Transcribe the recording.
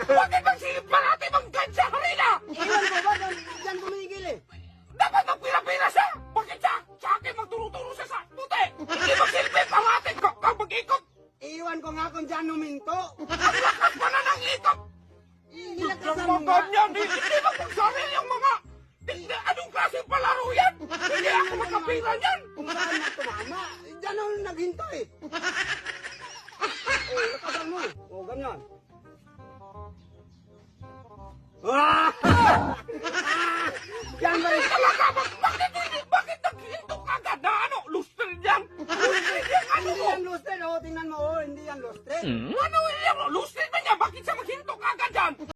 Bakit bang silip parati bang gansa kanina? Iwan ko ba? Diyan kumigil eh. Dapat magpila-pila siya! Bakit sa akin magturo-turo siya sa puti? Hindi magsilbi parati kang mag-ikot! Iwan ko nga kung diyan huminto. Ang lakas pa na ng ikot! Ilakasan Ang mo mga nga. ganyan, hindi ba magsaril yung mga... Anong klase palaro yan? Hindi ako magkapira niyan! Kung saan na tumama, diyan ako naghinto eh. Oh, lakasan mo. Oh, ganyan.